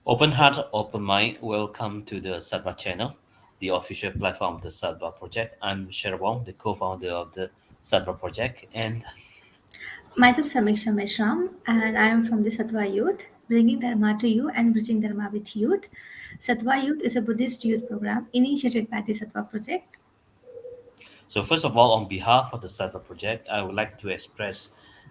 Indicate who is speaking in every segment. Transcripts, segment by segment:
Speaker 1: Open heart, open mind. Welcome to the Sattva channel, the official platform of the Sattva project. I'm Sherwong, the co-founder of the Sattva project, and
Speaker 2: Myself Samiksha Meshram, and I am from the Sattva Youth, bringing Dharma to you and bridging Dharma with youth. Sattva Youth is a Buddhist youth program initiated by the Sattva Project.
Speaker 1: so first of all, on behalf of the Sattva project, I would like to express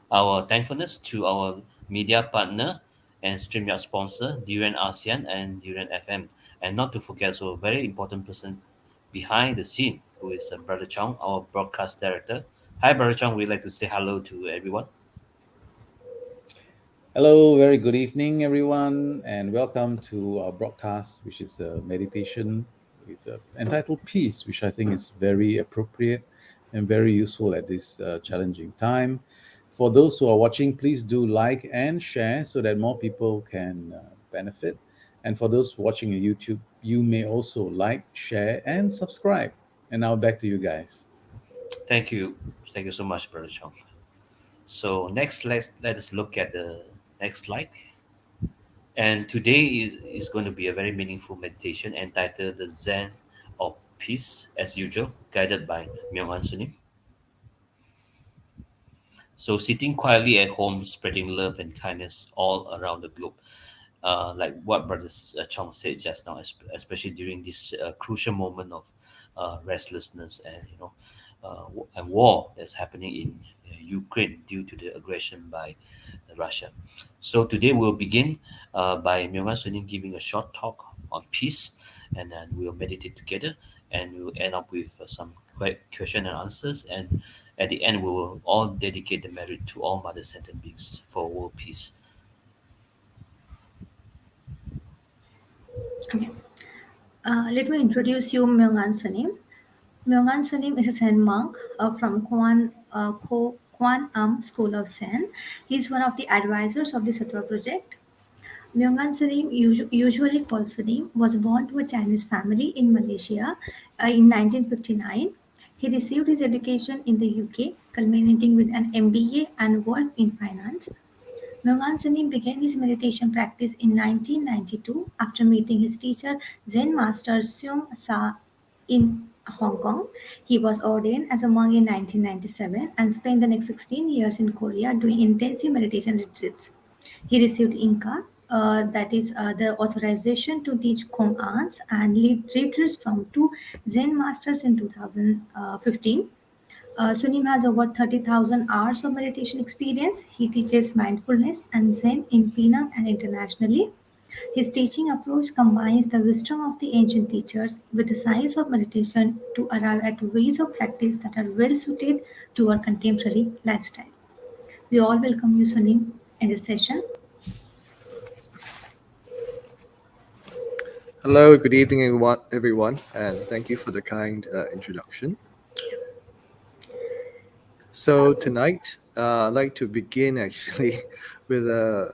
Speaker 1: our thankfulness to our media partner and StreamYard sponsor, Durian ASEAN and Durian FM, and not to forget, so a very important person behind the scene, who is Brother Chong, our broadcast director. Hi, Brother Chong. We'd like to say hello to everyone.
Speaker 3: Hello, very good evening, everyone, and welcome to our broadcast, which is a meditation with entitled Peace, which I think is very appropriate and very useful at this challenging time. For those who are watching, please do like and share so that more people can benefit. And for those watching on YouTube, you may also like, share, and subscribe. And now back to you guys.
Speaker 1: Thank you. Thank you so much, Brother Chong. So next, let us look at the next slide. And today is going to be a very meaningful meditation entitled the Zen of Peace, as usual, guided by Myong An Sunim. So sitting quietly at home, spreading love and kindness all around the globe, like what Brother Chong said just now, especially during this crucial moment of restlessness and and war that's happening in Ukraine due to the aggression by Russia. So today we'll begin by Myong An Sunim giving a short talk on peace, and then we'll meditate together, and we'll end up with some question and answers, and at the end we will all dedicate the merit to all mother-centered beings for world peace.
Speaker 2: Okay. Let me introduce you Myong An Sunim. Myong An Sunim is a Zen monk from Kwan Am School of Zen. He is one of the advisors of the Sattva Project. Myong An Sunim, usually called Sunim, was born to a Chinese family in Malaysia in 1959. He received his education in the UK, culminating with an MBA and worked in finance. Myong An Sunim began his meditation practice in 1992 after meeting his teacher, Zen Master Seung Sa in Hong Kong. He was ordained as a monk in 1997 and spent the next 16 years in Korea doing intensive meditation retreats. He received Inca, that is the authorization to teach Kong Ans and lead retreats from two Zen masters in 2015. Sunim has over 30,000 hours of meditation experience. He teaches mindfulness and Zen in Penang and internationally. His teaching approach combines the wisdom of the ancient teachers with the science of meditation to arrive at ways of practice that are well suited to our contemporary lifestyle. We all welcome you, Sunim, in this session.
Speaker 4: Hello, good evening, everyone, and thank you for the kind introduction. So tonight, I'd like to begin actually with a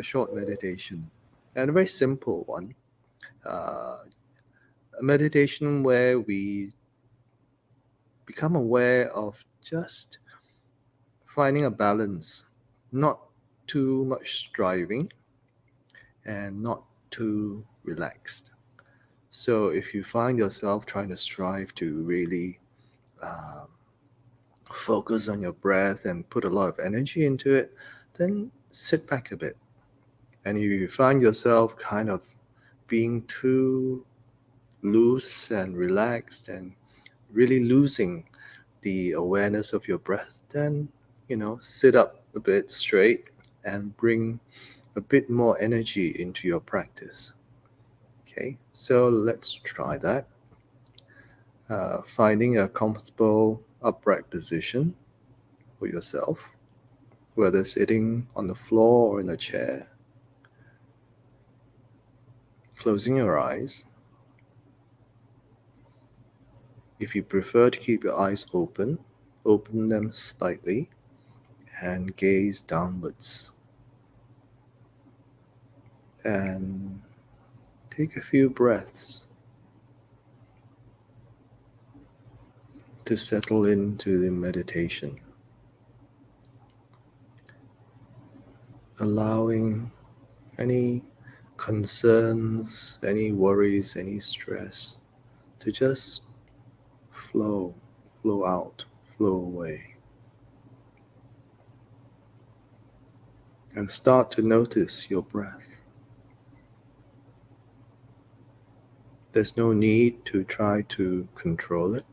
Speaker 4: short meditation, and a very simple one. A meditation where we become aware of just finding a balance, not too much striving and not too relaxed. So if you find yourself trying to strive to really focus on your breath and put a lot of energy into it, then sit back a bit. And if you find yourself kind of being too loose and relaxed and really losing the awareness of your breath, then, sit up a bit straight and bring a bit more energy into your practice. Okay, so let's try that. Finding a comfortable upright position for yourself, whether sitting on the floor or in a chair. Closing your eyes. If you prefer to keep your eyes open them slightly and gaze downwards. And take a few breaths to settle into the meditation. Allowing any concerns, any worries, any stress to just flow, flow out, flow away. And start to notice your breath. There's no need to try to control it.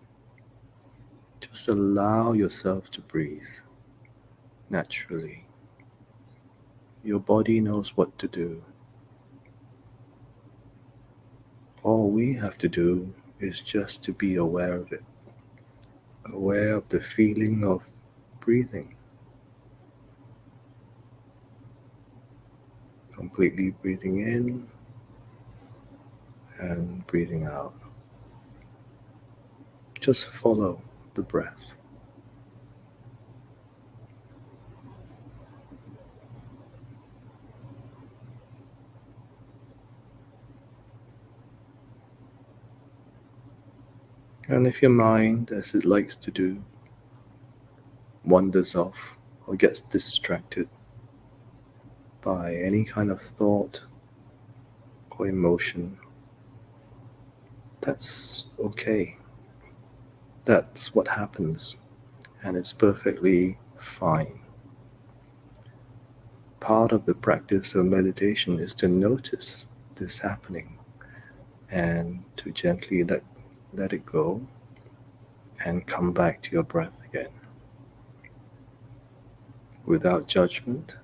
Speaker 4: Just allow yourself to breathe naturally. Your body knows what to do. All we have to do is just to be aware of it, aware of the feeling of breathing, completely breathing in and breathing out. Just follow the breath. And if your mind, as it likes to do, wanders off or gets distracted by any kind of thought or emotion, that's okay. That's what happens, and it's perfectly fine. Part of the practice of meditation is to notice this happening and to gently let it go and come back to your breath again without judgment,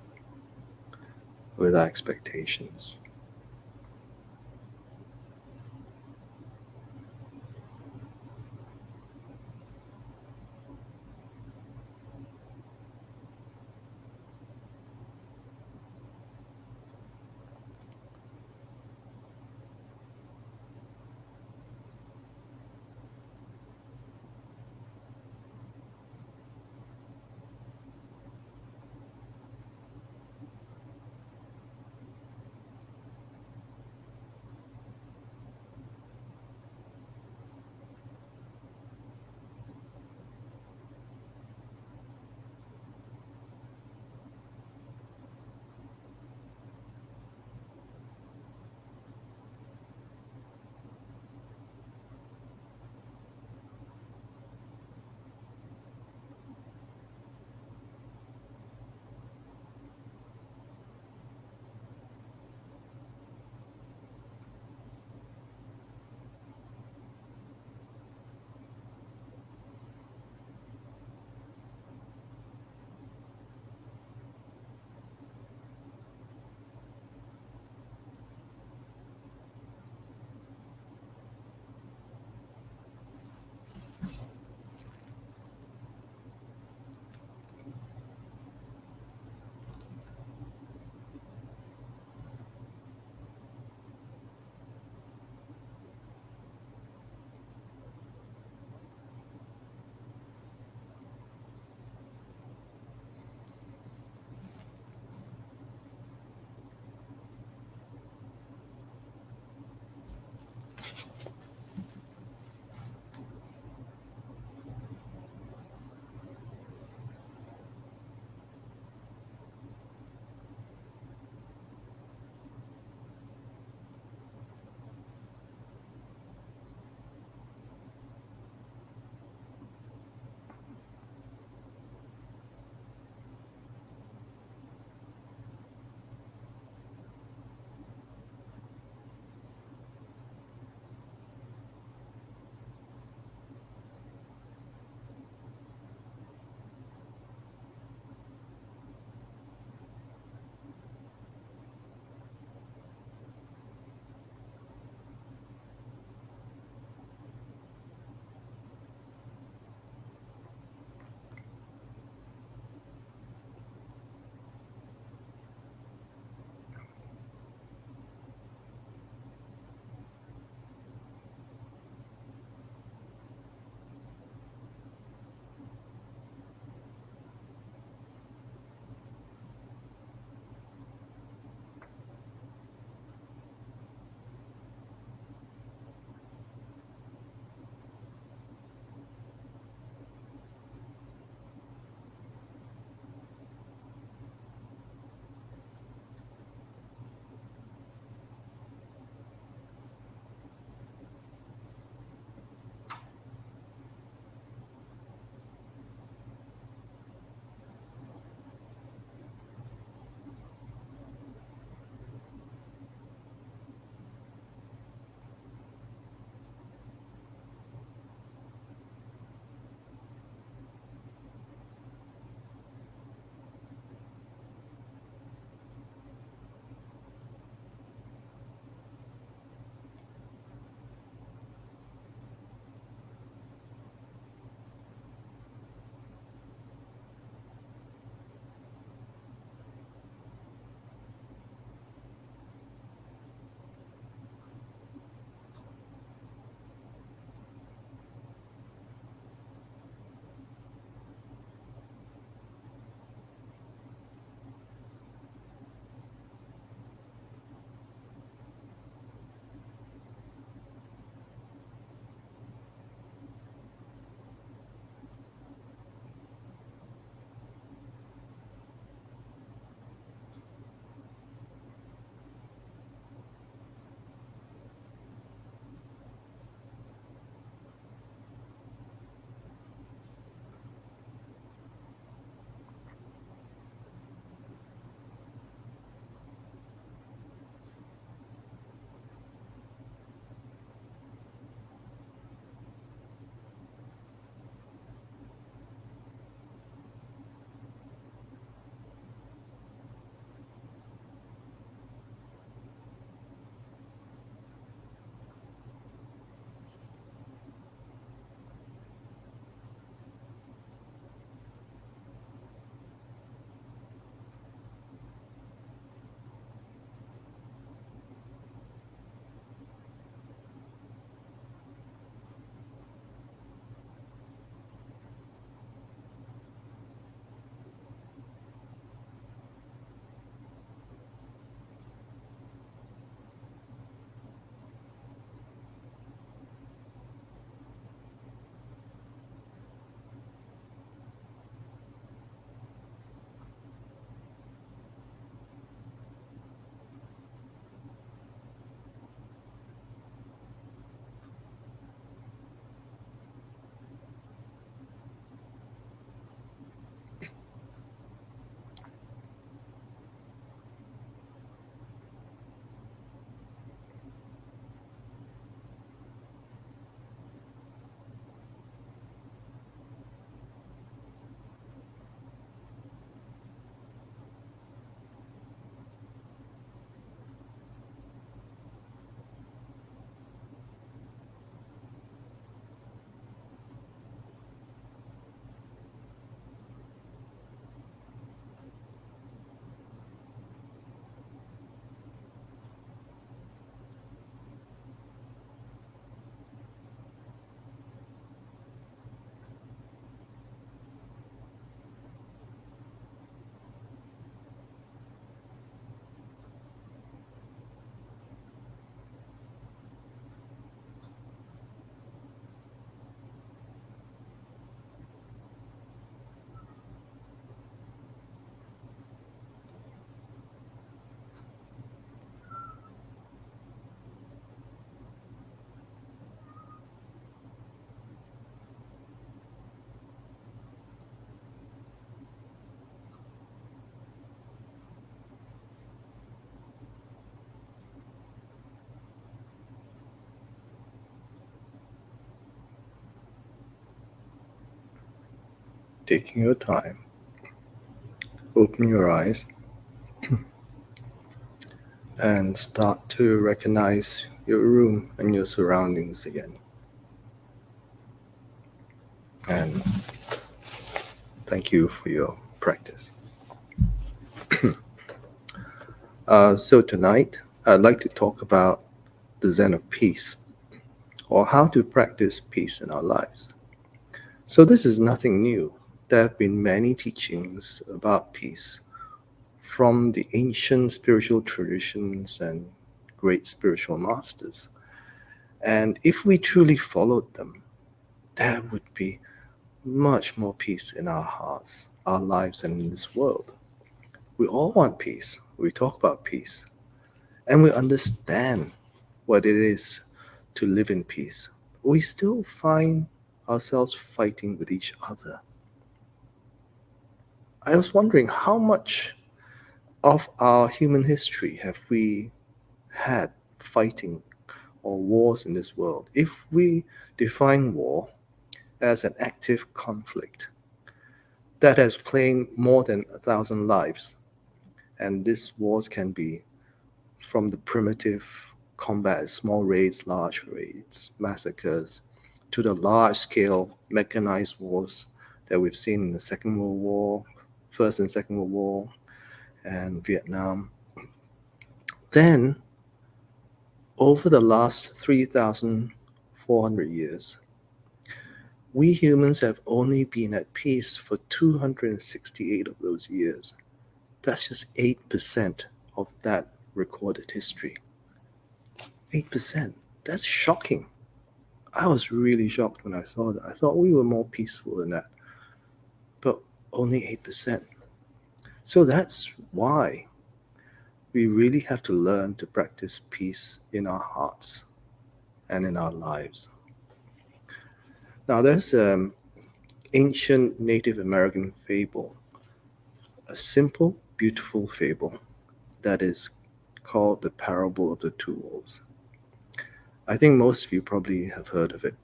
Speaker 4: without expectations. taking your time, open your eyes and start to recognize your room and your surroundings again. And thank you for your practice. So tonight, I'd like to talk about the Zen of Peace, or how to practice peace in our lives. So this is nothing new. There have been many teachings about peace from the ancient spiritual traditions and great spiritual masters. And if we truly followed them, there would be much more peace in our hearts, our lives, and in this world. We all want peace. We talk about peace. And we understand what it is to live in peace. We still find ourselves fighting with each other. I was wondering how much of our human history have we had fighting or wars in this world? If we define war as an active conflict that has claimed more than 1,000 lives, and these wars can be from the primitive combat, small raids, large raids, massacres, to the large-scale mechanized wars that we've seen in the Second World War, First and Second World War, and Vietnam. Then, over the last 3,400 years, we humans have only been at peace for 268 of those years. That's just 8% of that recorded history. 8%. That's shocking. I was really shocked when I saw that. I thought we were more peaceful than that. But only 8%. So that's why we really have to learn to practice peace in our hearts and in our lives. Now, there's an ancient Native American fable, a simple, beautiful fable that is called the Parable of the Two Wolves. I think most of you probably have heard of it,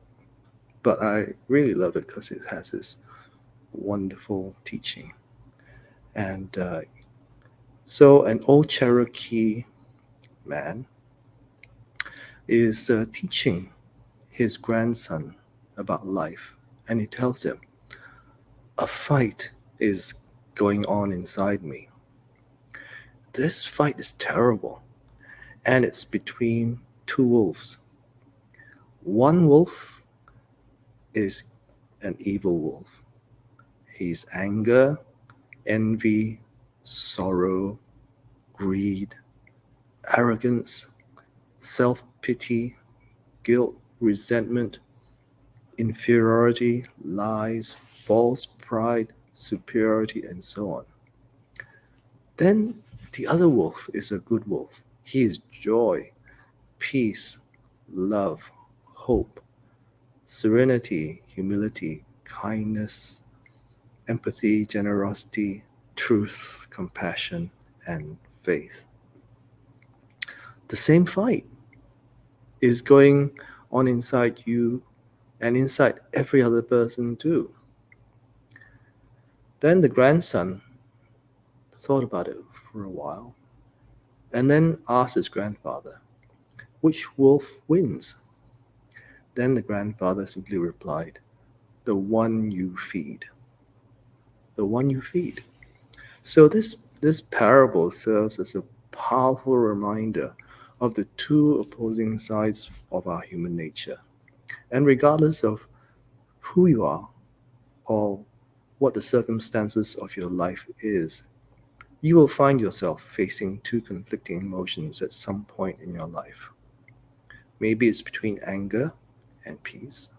Speaker 4: but I really love it because it has this wonderful teaching. And so an old Cherokee man is teaching his grandson about life, and he tells him, a fight is going on inside me. This fight is terrible, and it's between two wolves. One wolf is an evil wolf. He's anger, envy, sorrow, greed, arrogance, self-pity, guilt, resentment, inferiority, lies, false pride, superiority, and so on. Then the other wolf is a good wolf. He is joy, peace, love, hope, serenity, humility, kindness, empathy, generosity, truth, compassion, and faith. The same fight is going on inside you and inside every other person too. Then the grandson thought about it for a while and then asked his grandfather, which wolf wins? Then the grandfather simply replied, the one you feed. The one you feed. So this parable serves as a powerful reminder of the two opposing sides of our human nature. And regardless of who you are or what the circumstances of your life is, you will find yourself facing two conflicting emotions at some point in your life. Maybe it's between anger and peace,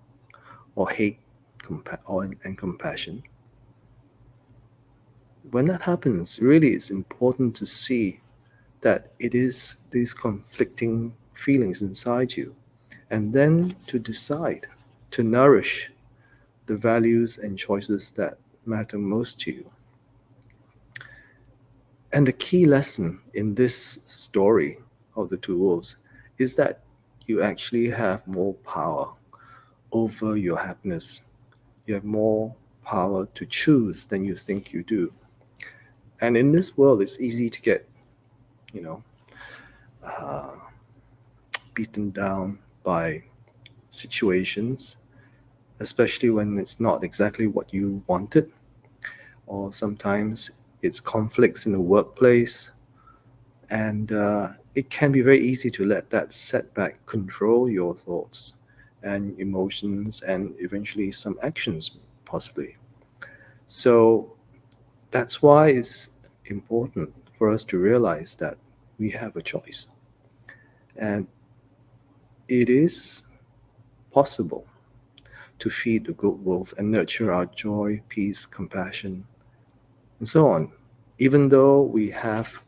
Speaker 4: or hate and compassion. When that happens, really it's important to see that it is these conflicting feelings inside you, and then to decide to nourish the values and choices that matter most to you. And the key lesson in this story of the two wolves is that you actually have more power over your happiness. You have more power to choose than you think you do. And in this world, it's easy to get, you know, uh, beaten down by situations, especially when it's not exactly what you wanted, or sometimes it's conflicts in the workplace. And it can be very easy to let that setback control your thoughts and emotions and eventually some actions, possibly. So that's why it's important for us to realize that we have a choice. And it is possible to feed the good wolf and nurture our joy, peace, compassion, and so on, even though we have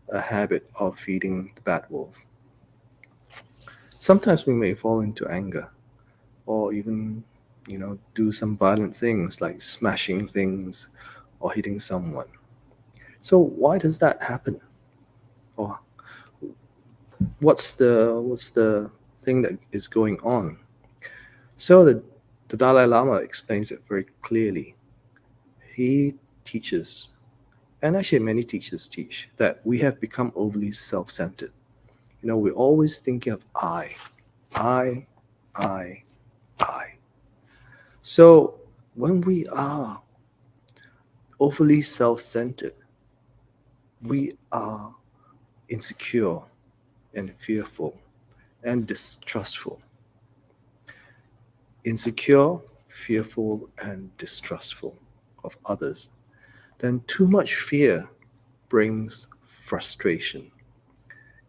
Speaker 4: a habit of feeding the bad wolf. Sometimes we may fall into anger or even, do some violent things like smashing things or hitting someone. So why does that happen? Or what's the thing that is going on? So the Dalai Lama explains it very clearly. He teaches, and actually many teachers teach, that we have become overly self-centered. We're always thinking of I, I, I. So when we are overly self-centered, we are insecure and fearful and distrustful. Insecure, fearful, and distrustful of others. Then too much fear brings frustration.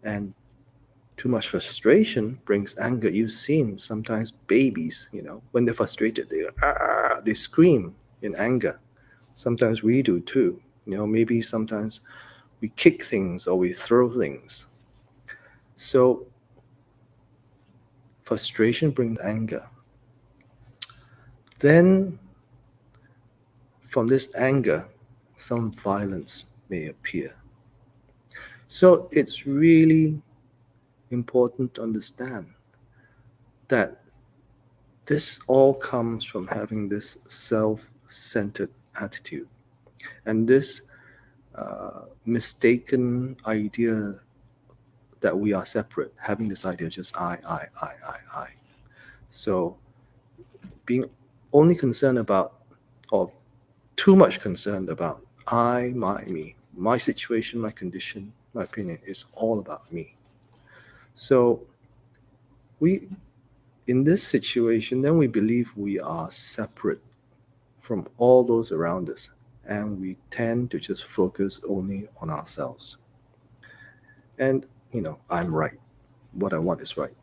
Speaker 4: And too much frustration brings anger. You've seen sometimes babies, when they're frustrated, they scream in anger. Sometimes we do too. Maybe sometimes we kick things or we throw things. So frustration brings anger. Then from this anger, some violence may appear. So it's really important to understand that this all comes from having this self-centered attitude and this mistaken idea that we are separate, having this idea of just I. So being only concerned about, or too much concerned about I, me, my situation, my condition, my opinion is all about me. So we, in this situation, then we believe we are separate from all those around us, and we tend to just focus only on ourselves. And, I'm right. What I want is right.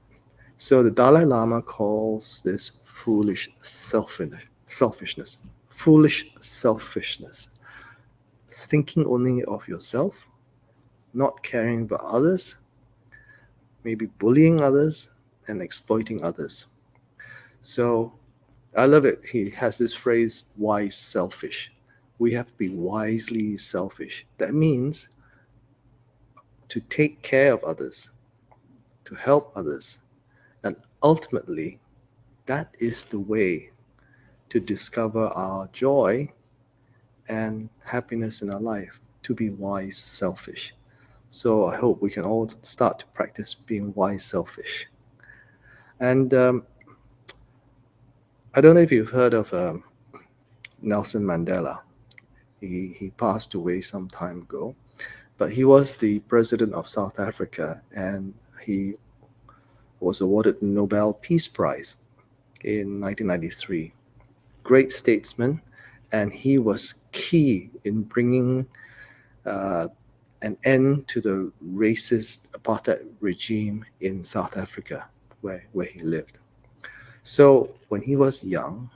Speaker 4: So the Dalai Lama calls this foolish selfishness. Foolish selfishness. Thinking only of yourself, not caring about others, maybe bullying others and exploiting others. So I love it. He has this phrase, wise selfish. We have to be wisely selfish. That means to take care of others, to help others. And ultimately, that is the way to discover our joy and happiness in our life, to be wise selfish. So I hope we can all start to practice being wise selfish. And I don't know if you've heard of Nelson Mandela. He passed away some time ago, but he was the president of South Africa, and he was awarded the Nobel Peace Prize in 1993. Great statesman, and he was key in bringing an end to the racist apartheid regime in South Africa, where he lived. So when he was young,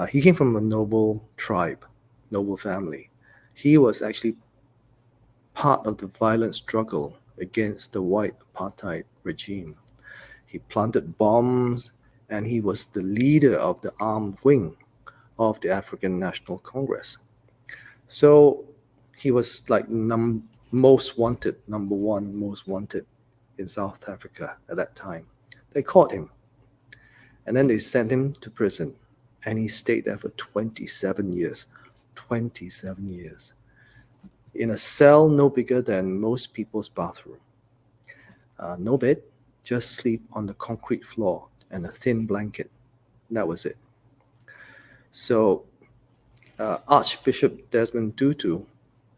Speaker 4: he came from a noble tribe, noble family. He was actually part of the violent struggle against the white apartheid regime. He planted bombs, and he was the leader of the armed wing of the African National Congress. So he was like most wanted, number one most wanted in South Africa at that time. They caught him, and then they sent him to prison. And he stayed there for 27 years. 27 years. In a cell no bigger than most people's bathroom. No bed, just sleep on the concrete floor and a thin blanket. That was it. So Archbishop Desmond Tutu,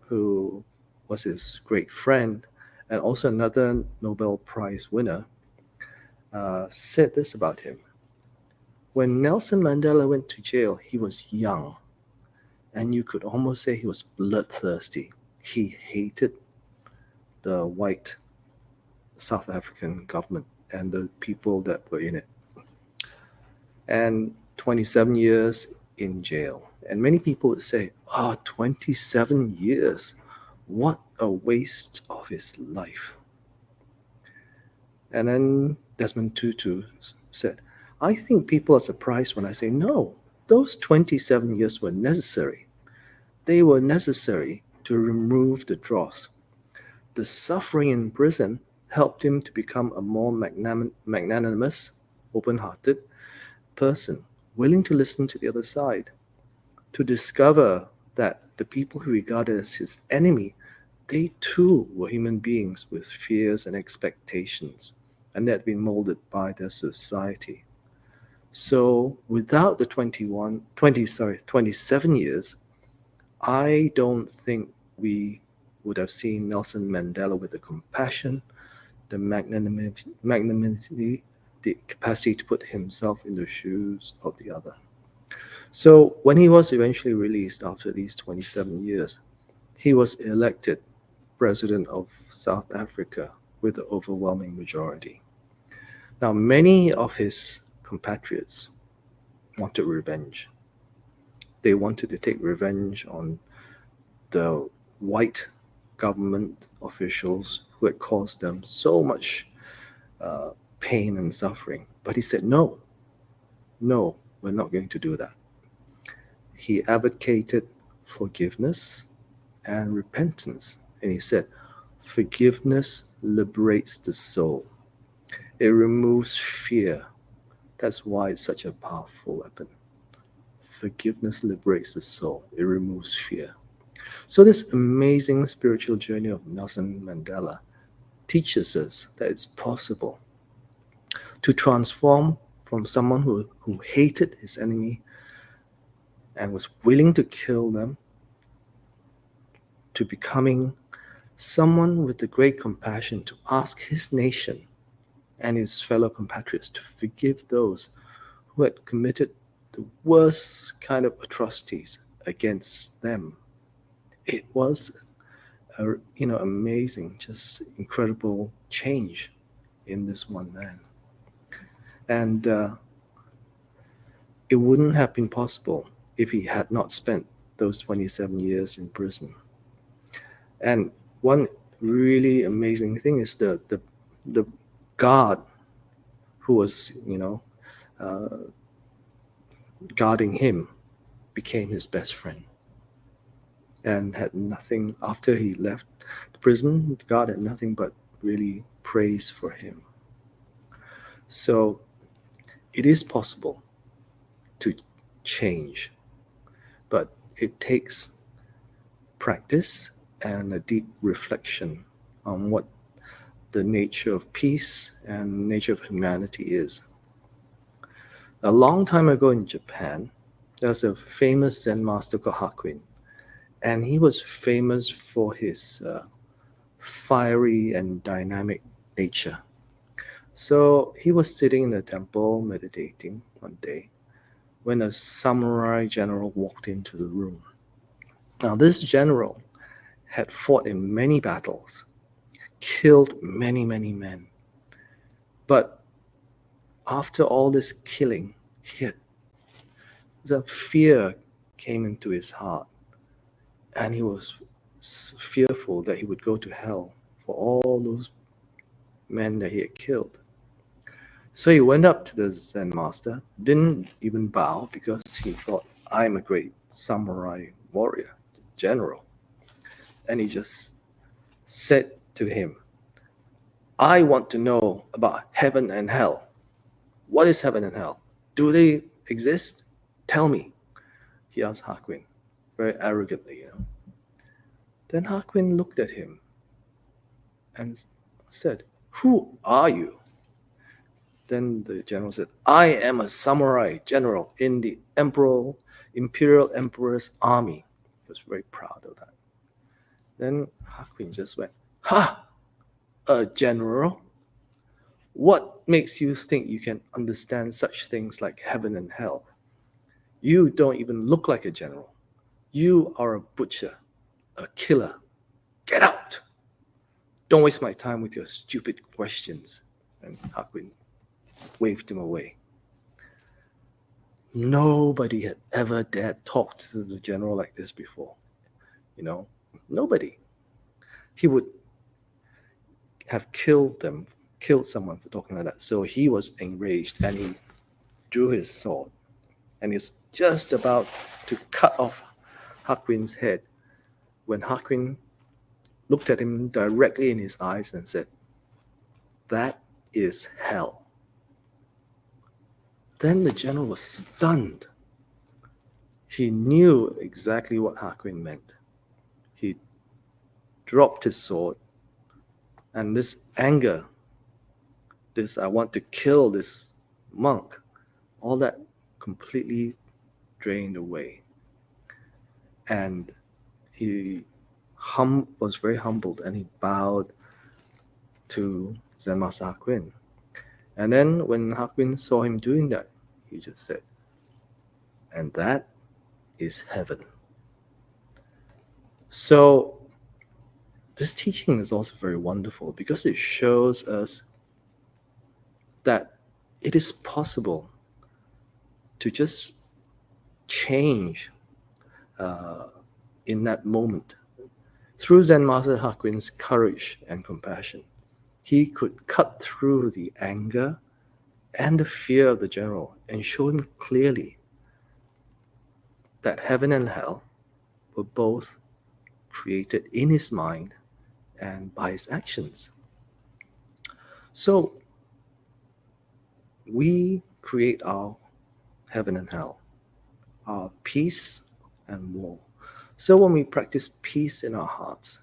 Speaker 4: who was his great friend and also another Nobel Prize winner, said this about him. When Nelson Mandela went to jail, he was young, and you could almost say he was bloodthirsty. He hated the white South African government and the people that were in it. And 27 years in jail. And many people would say, 27 years. What a waste of his life. And then Desmond Tutu said, I think people are surprised when I say, no, those 27 years were necessary. They were necessary to remove the dross. The suffering in prison helped him to become a more magnanimous, open-hearted person, willing to listen to the other side, to discover that the people he regarded as his enemy, they too were human beings with fears and expectations, and they had been molded by their society. So without the 27 years, I don't think we would have seen Nelson Mandela with the compassion, the magnanimity, the capacity to put himself in the shoes of the other. So when he was eventually released after these 27 years, he was elected president of South Africa with the overwhelming majority. Now, many of his compatriots wanted revenge. They wanted to take revenge on the white government officials who had caused them so much pain and suffering. But he said, no, we're not going to do that. He advocated forgiveness and repentance. And he said, forgiveness liberates the soul. It removes fear. That's why it's such a powerful weapon. Forgiveness liberates the soul. It removes fear. So this amazing spiritual journey of Nelson Mandela teaches us that it's possible to transform from someone who hated his enemy and was willing to kill them to becoming someone with the great compassion to ask his nation and his fellow compatriots to forgive those who had committed the worst kind of atrocities against them. It was amazing, just incredible change in this one man. And it wouldn't have been possible if he had not spent those 27 years in prison. And one really amazing thing is the guard who was, guarding him became his best friend and had nothing, after he left the prison, the guard had nothing but really praise for him. So it is possible to change, but it takes practice and a deep reflection on what the nature of peace and nature of humanity is. A long time ago in Japan, there was a famous Zen master called Hakuin, and he was famous for his fiery and dynamic nature. So he was sitting in the temple meditating one day when a samurai general walked into the room. Now, this general had fought in many battles, killed many, many men. But after all this killing, the fear came into his heart, and he was fearful that he would go to hell for all those men that he had killed. So he went up to the Zen master, didn't even bow because he thought, I'm a great samurai warrior, general. And he just said to him, I want to know about heaven and hell. What is heaven and hell? Do they exist? Tell me, he asked Hakuin, very arrogantly. Then Hakuin looked at him and said, "Who are you?" Then the general said, "I am a samurai general in the Imperial Emperor's army." He was very proud of that. Then Hakuin just went, "Ha! A general? What makes you think you can understand such things like heaven and hell? You don't even look like a general. You are a butcher, a killer. Get out! Don't waste my time with your stupid questions." And Hakuin waved him away. Nobody had ever dared talk to the general like this before. Nobody. He would have killed someone for talking like that. So he was enraged and he drew his sword and he's just about to cut off Hakuin's head when Hakuin looked at him directly in his eyes and said, "That is hell." Then the general was stunned. He knew exactly what Hakuin meant. He dropped his sword, and this anger, this "I want to kill this monk," all that completely drained away. And he was very humbled, and he bowed to Zen Master Hakuin. And then when Hakuin saw him doing that, he just said, "And that is heaven." So this teaching is also very wonderful because it shows us that it is possible to just change in that moment. Through Zen Master Hakuin's courage and compassion, he could cut through the anger and the fear of the general and show him clearly that heaven and hell were both created in his mind and by his actions. So we create our heaven and hell, our peace and war. So when we practice peace in our hearts,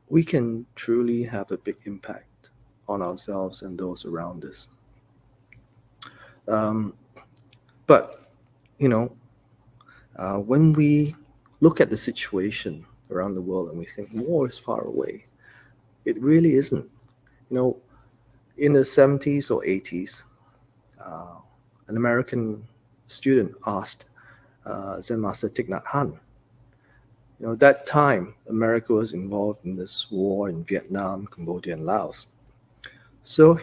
Speaker 4: we can truly have a big impact on ourselves and those around us. But, when we look at the situation around the world and we think war is far away, it really isn't. In the 70s or 80s, an American student asked Zen Master Thich Nhat Hanh. That time, America was involved in this war in Vietnam, Cambodia, and Laos. So,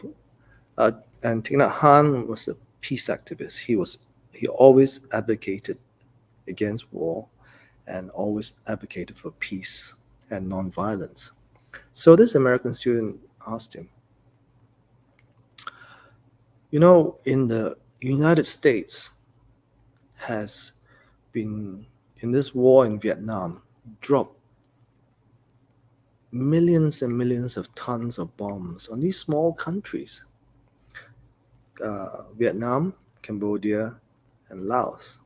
Speaker 4: and Thich Nhat Hanh was a peace activist. He always advocated against war and always advocated for peace and nonviolence. So this American student asked him, in the United States has been, in this war in Vietnam, dropped millions and millions of tons of bombs on these small countries, Vietnam, Cambodia, and Laos.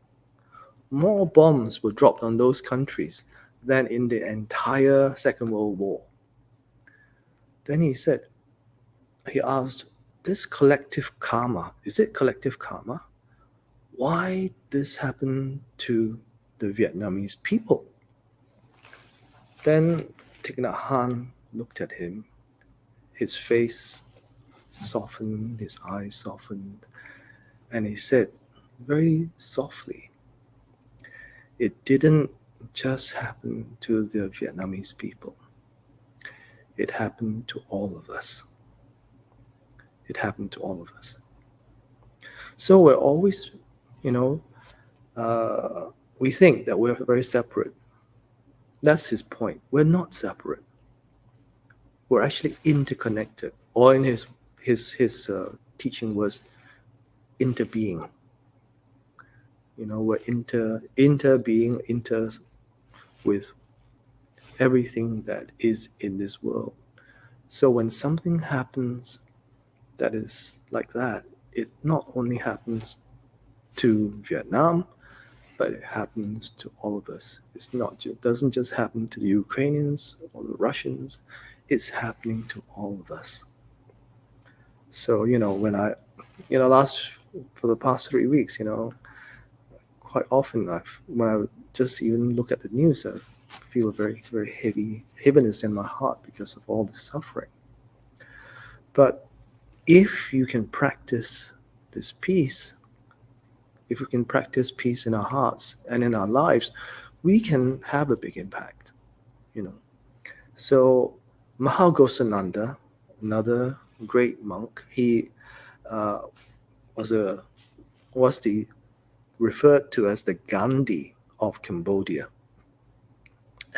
Speaker 4: More bombs were dropped on those countries than in the entire Second World War. Then he asked, this collective karma, is it collective karma? Why this happened to the Vietnamese people? Then Thich Nhat Hanh looked at him. His face softened, his eyes softened, and he said very softly, "It didn't just happen to the Vietnamese people. It happened to all of us. It happened to all of us." So we're always, we think that we're very separate. That's his point. We're not separate. We're actually interconnected. Or in his teaching was interbeing. We're interbeing, with everything that is in this world. So when something happens that is like that, it not only happens to Vietnam, but it happens to all of us. It's not just, doesn't just happen to the Ukrainians or the Russians. It's happening to all of us. So when I, for the past 3 weeks, quite often when I just even look at the news, I feel a very very heaviness in my heart because of all the suffering. But if you can practice this peace, if we can practice peace in our hearts and in our lives, we can have a big impact. So Mahagosananda, another great monk, he uh, was the referred to as the Gandhi of Cambodia,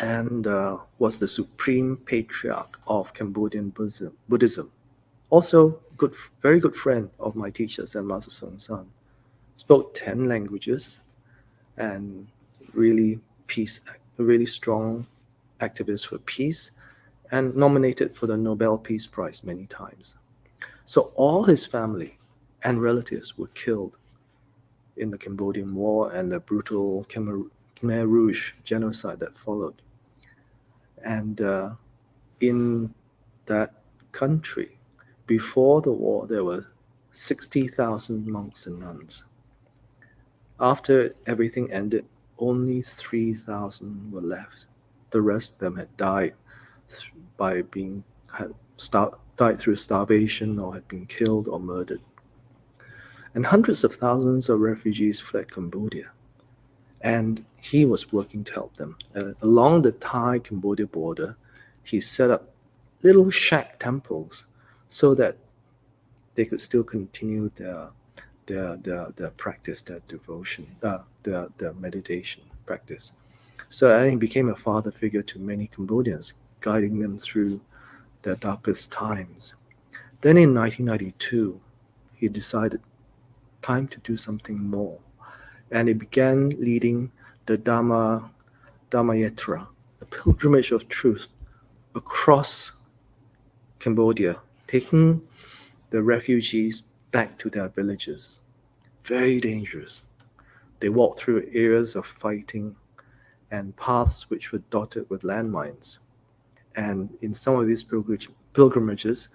Speaker 4: and was the supreme patriarch of Cambodian Buddhism. Also, very good friend of my teacher, Zen Master Sun San. Spoke 10 languages, and really really strong activist for peace, and nominated for the Nobel Peace Prize many times. So all his family and relatives were killed in the Cambodian War and the brutal Khmer Rouge genocide that followed. And in that country, before the war, there were 60,000 monks and nuns. After everything ended, only 3,000 were left. The rest of them had died by died through starvation, or had been killed or murdered. And hundreds of thousands of refugees fled Cambodia, and he was working to help them. Along the Thai-Cambodia border, he set up little shack temples so that they could still continue their practice, their devotion, their meditation practice. So he became a father figure to many Cambodians, guiding them through their darkest times. Then in 1992, he decided time to do something more, and he began leading the Dharma Yatra, a pilgrimage of truth across Cambodia, taking the refugees back to their villages. Very dangerous. They walked through areas of fighting and paths which were dotted with landmines. And in some of these pilgrimages,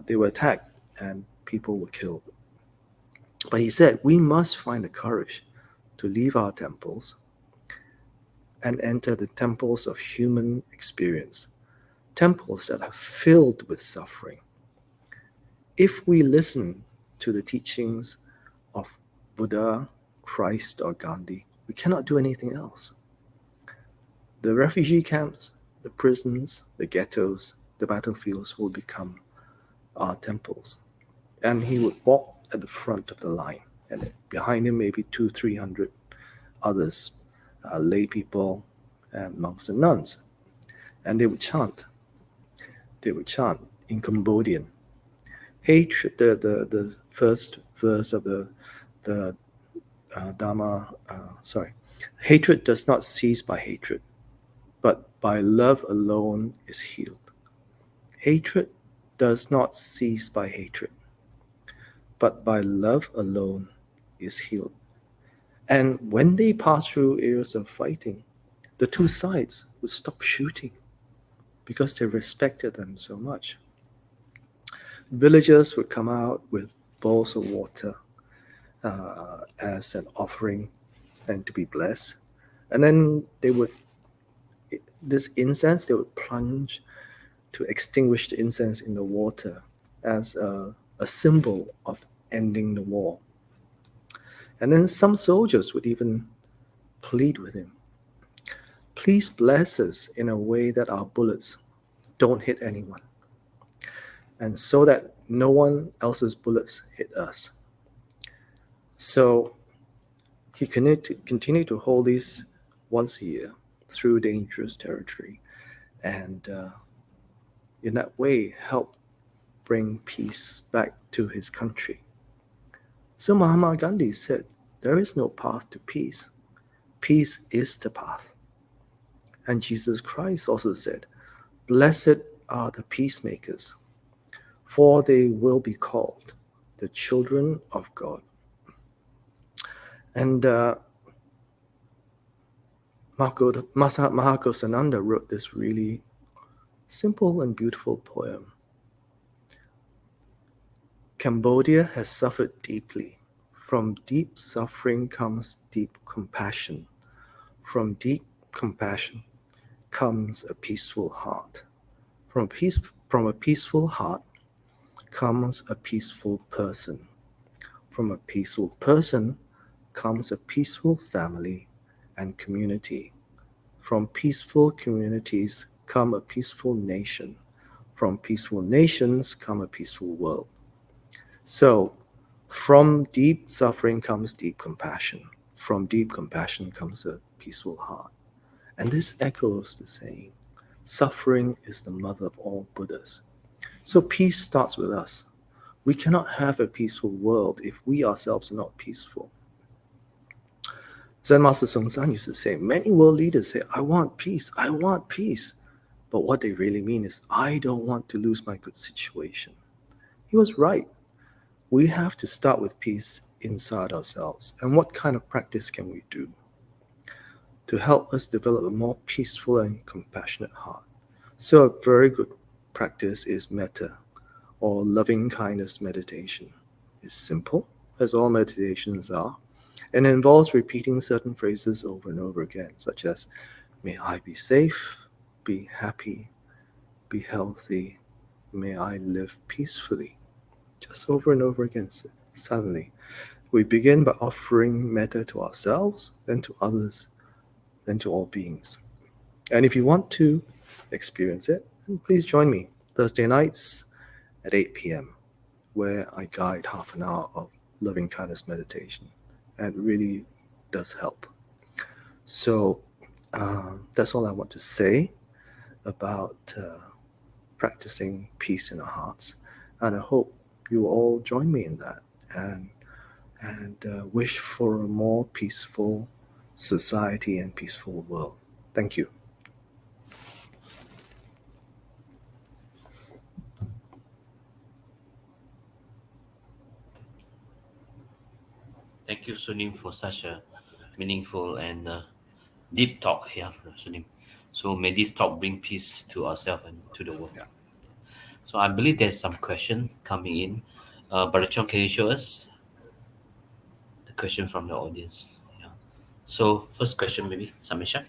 Speaker 4: they were attacked and people were killed. But he said, we must find the courage to leave our temples and enter the temples of human experience, temples that are filled with suffering. If we listen to the teachings of Buddha, Christ, or Gandhi, we cannot do anything else. The refugee camps, the prisons, the ghettos, the battlefields will become our temples. And he would walk at the front of the line, and behind him maybe 200-300 others, lay people and monks and nuns. And they would chant. They would chant in Cambodian. Hatred, the first verse of the Dharma, hatred does not cease by hatred, but by love alone is healed. Hatred does not cease by hatred, but by love alone is healed. And when they pass through areas of fighting, the two sides would stop shooting because they respected them so much. Villagers would come out with bowls of water as an offering and to be blessed. And then this incense, they would plunge to extinguish the incense in the water as a symbol of ending the war. And then some soldiers would even plead with him, please bless us in a way that our bullets don't hit anyone, and so that no one else's bullets hit us. So he continued to hold these once a year through dangerous territory, and in that way help bring peace back to his country. So Mahatma Gandhi said, there is no path to peace. Peace is the path. And Jesus Christ also said, blessed are the peacemakers, for they will be called the children of God. And Sananda wrote this really simple and beautiful poem. Cambodia has suffered deeply. From deep suffering comes deep compassion. From deep compassion comes a peaceful heart. From a peaceful heart comes a peaceful person. From a peaceful person comes a peaceful family and community. From peaceful communities come a peaceful nation. From peaceful nations come a peaceful world. So, from deep suffering comes deep compassion. From deep compassion comes a peaceful heart. And this echoes the saying, suffering is the mother of all Buddhas. So peace starts with us. We cannot have a peaceful world if we ourselves are not peaceful. Zen Master Song San used to say, many world leaders say, I want peace, I want peace. But what they really mean is, I don't want to lose my good situation. He was right. We have to start with peace inside ourselves. And what kind of practice can we do to help us develop a more peaceful and compassionate heart? So, a very good practice is metta, or loving kindness meditation. It's simple, as all meditations are, and involves repeating certain phrases over and over again, such as, may I be safe, be happy, be healthy, may I live peacefully. Just over and over again, suddenly. We begin by offering metta to ourselves, then to others, then to all beings. And if you want to experience it, then please join me Thursday nights at 8 p.m., where I guide half an hour of loving kindness meditation. And it really does help. So that's all I want to say about practicing peace in our hearts. And I hope you all join me in that and wish for a more peaceful society and peaceful world. Thank you.
Speaker 1: Thank you, Sunim, for such a meaningful and deep talk here, Sunim. So may this talk bring peace to ourselves and to the world.
Speaker 4: Yeah.
Speaker 1: So I believe there's some question coming in. Brother Chong, can you show us the question from the audience? Yeah. So first question, maybe Samisha.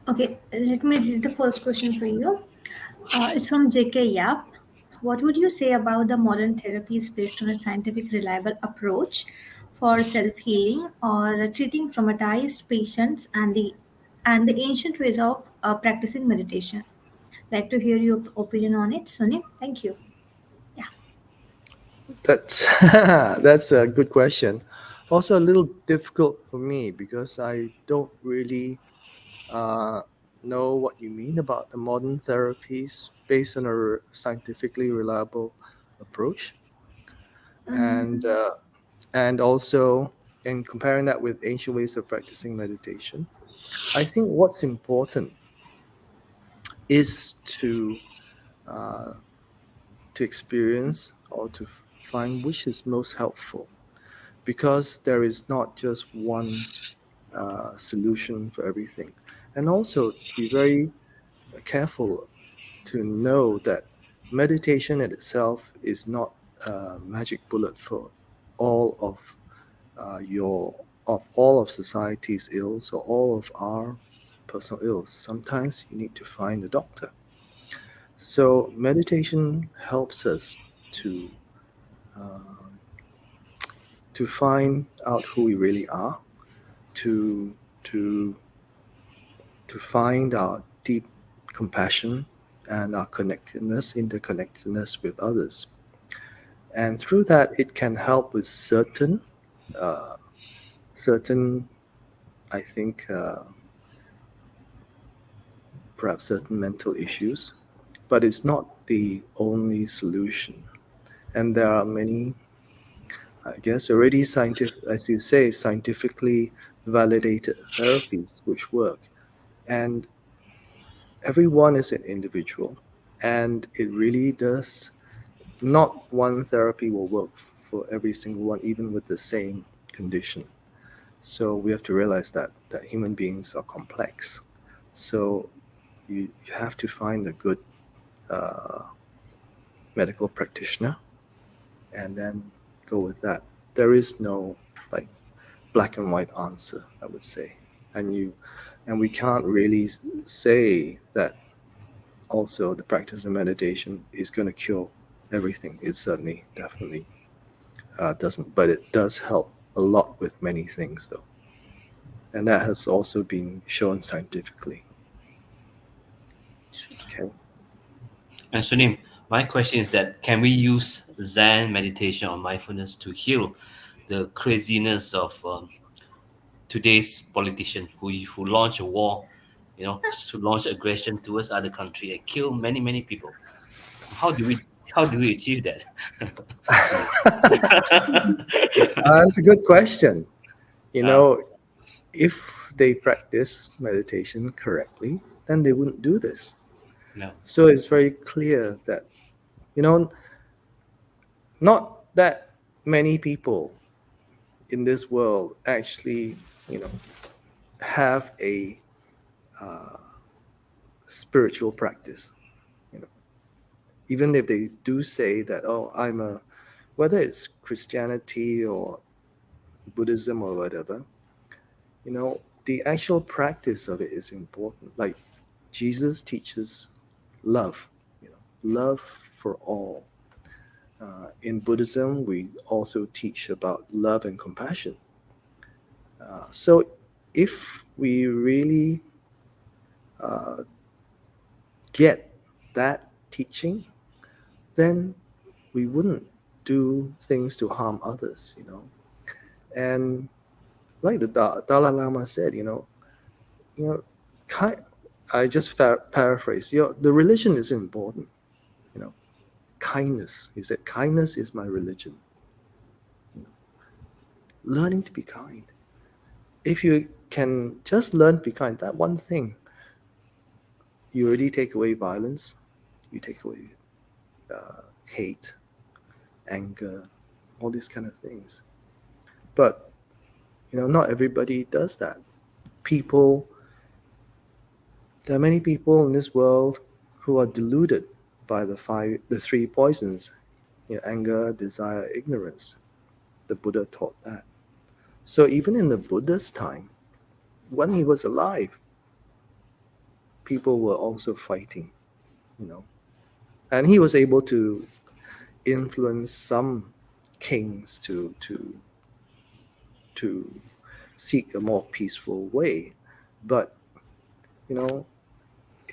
Speaker 2: Okay, let me read the first question for you. It's from JK Yap. What would you say about the modern therapies based on a scientific, reliable approach for self healing or treating traumatized patients and the ancient ways of practicing meditation? Like to hear your opinion on it, Sunny. Thank you. Yeah.
Speaker 4: That's that's a good question. Also a little difficult for me because I don't really uh, know what you mean about the modern therapies based on a scientifically reliable approach, and
Speaker 2: Mm,
Speaker 4: uh, and also in comparing that with ancient ways of practicing meditation. I think what's important is uh, to experience or to find which is most helpful, because there is not just one solution for everything, and also be very careful to know that meditation in itself is not a magic bullet for all of your of all of society's ills or all of our personal ills. Sometimes you need to find a doctor. So meditation helps us to uh, to find out who we really are, to to to find our deep compassion and our connectedness, interconnectedness with others. And through that, it can help with uh, certain, I think, perhaps certain mental issues, but it's not the only solution. And there are many, I guess, already scientific, as you say, scientifically validated therapies which work. And everyone is an individual, and it really does. Not one therapy will work for every single one, even with the same condition. So we have to realize that human beings are complex. So you have to find a good uh, medical practitioner and then go with that. There is no like black and white answer, I would say. And we can't really say that also the practice of meditation is going to cure everything. It certainly, definitely doesn't, but it does help a lot with many things, though, and that has also been shown scientifically. Okay.
Speaker 1: And Sunim, my question is that can we use Zen meditation or mindfulness to heal the craziness of today's politician who launch a war, to launch aggression towards other country and kill many people? How do we how do we achieve that? Sunim.
Speaker 4: That's a good question. You
Speaker 1: uh,
Speaker 4: know, if they practice meditation correctly, then they wouldn't do this.
Speaker 1: no,
Speaker 4: So it's very clear that, you know, not that many people in this world actually, you know, have a uh, spiritual practice. You know, even if they do say that, oh, I'm a, whether it's Christianity or Buddhism or whatever, you know, the actual practice of it is important. Like Jesus teaches love, you know, love for all. In Buddhism, we also teach about love and compassion. So if we really uh, get that teaching, then we wouldn't do things to harm others, you know. And like the Dalai Lama said, you know, kind, I just paraphrase. The religion is important, you know. Kindness. He said, kindness is my religion. You know, learning to be kind. If you can just learn to be kind, that one thing, you already take away violence, you take away hate, anger, all these kind of things. But not everybody does that. People, there are many people in this world who are deluded by the three poisons, anger, desire, ignorance. The Buddha taught that. So even in the Buddha's time, when he was alive, people were also fighting, you know, and he was able to influence some kings to seek a more peaceful way. But you know,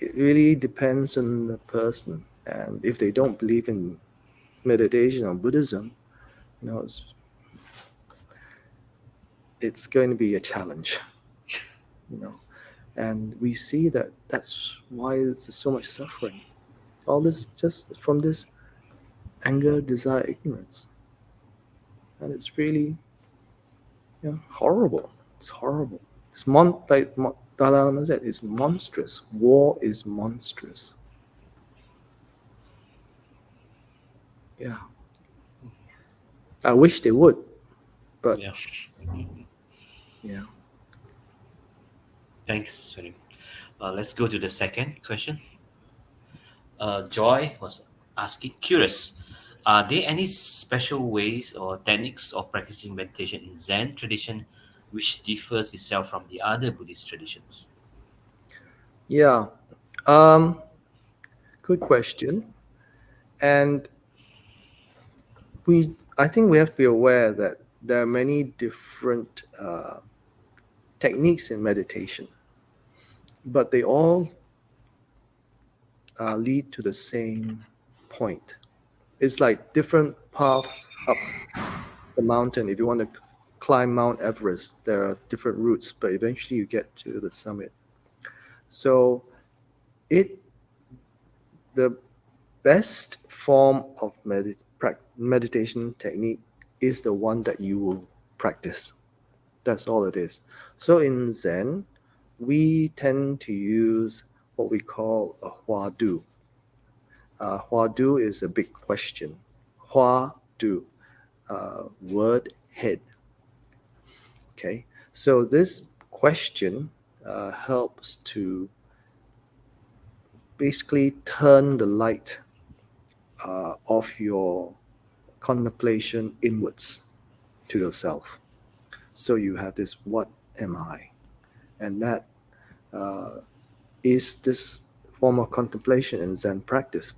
Speaker 4: it really depends on the person, and if they don't believe in meditation or Buddhism, you know, it's going to be a challenge, you know. And we see that that's why there's so much suffering. All this just from this anger, desire, ignorance, and it's really, horrible. It's horrible. Like Dalai Lama said, it's monstrous. War is monstrous. Yeah, I wish they would, but
Speaker 1: yeah.
Speaker 4: yeah.
Speaker 1: Thanks, Sunim. Let's go to the second question. Joy was asking, curious, are there any special ways or techniques of practicing meditation in Zen tradition which differs itself from the other Buddhist traditions?
Speaker 4: Yeah. Um, Good question. And I think we have to be aware that there are many different techniques in meditation, but they all lead to the same point. It's like different paths up the mountain. If you want to climb Mount Everest, there are different routes, but eventually you get to the summit. So it the best form of meditation technique is the one that you will practice. That's all it is. So in Zen, we tend to use what we call a hua du. Hua du is a big question. Hua du, word head. Okay. So this question helps to basically turn the light of your contemplation inwards to yourself. So you have this, what am I? And that uh, is this form of contemplation in Zen practice.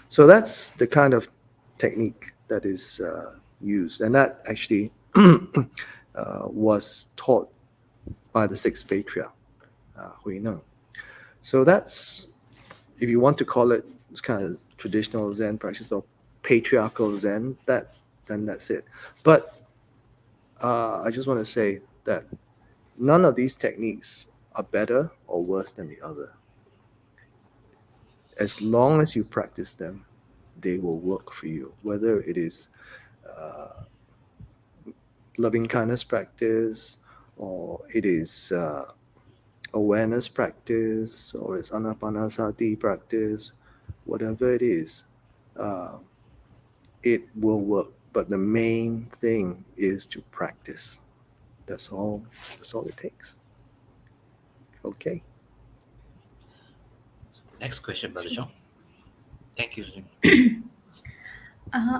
Speaker 4: So that's the kind of technique that is used. And that actually was taught by the sixth patriarch, Hui Neng. So that's, if you want to call it kind of traditional Zen practice or patriarchal Zen, then that's it. But I just want to say that none of these techniques are better or worse than the other. As long as you practice them, they will work for you. Whether it is loving kindness practice, or it is awareness practice, or it's anapanasati practice, whatever it is, uh, it will work. But the main thing is to practice. That's all. That's all it takes. Okay.
Speaker 1: Next question, Brother Chong. Thank you, Sunim.